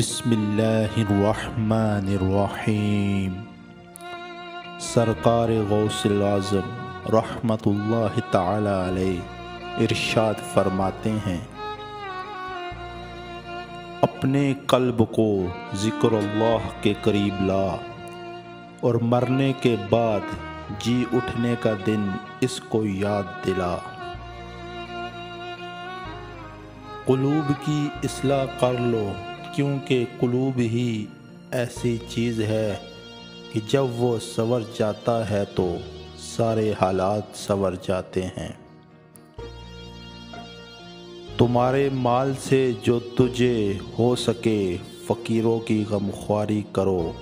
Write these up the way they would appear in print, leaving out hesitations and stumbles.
بسم اللہ الرحمن الرحیم۔ سرکار غوث الاعظم رحمۃ اللہ تعالی علیہ ارشاد فرماتے ہیں، اپنے قلب کو ذکر اللہ کے قریب لا اور مرنے کے بعد جی اٹھنے کا دن اس کو یاد دلا۔ قلوب کی اصلاح کر لو، کیونکہ قلوب ہی ایسی چیز ہے کہ جب وہ سنور جاتا ہے تو سارے حالات سنور جاتے ہیں۔ تمہارے مال سے جو تجھے ہو سکے فقیروں کی غمخواری کرو۔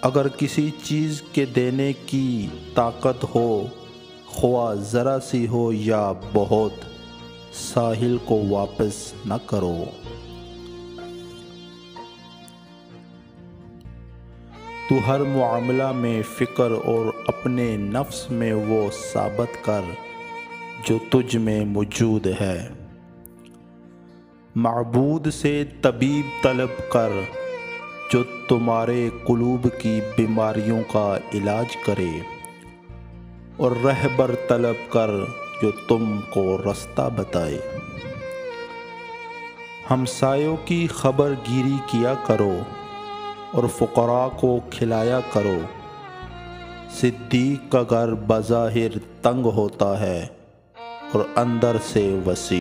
اگر کسی چیز کے دینے کی طاقت ہو، خواہ ذرا سی ہو یا بہت، ساحل کو واپس نہ کرو۔ تو ہر معاملہ میں فکر اور اپنے نفس میں وہ ثابت کر جو تجھ میں موجود ہے۔ معبود سے طبیب طلب کر جو تمہارے قلوب کی بیماریوں کا علاج کرے، اور رہبر طلب کر جو تم کو رستہ بتائے۔ ہمسایوں کی خبر گیری کیا کرو اور فقراء کو کھلایا کرو۔ صدیق کا گھر بظاہر تنگ ہوتا ہے اور اندر سے وسیع۔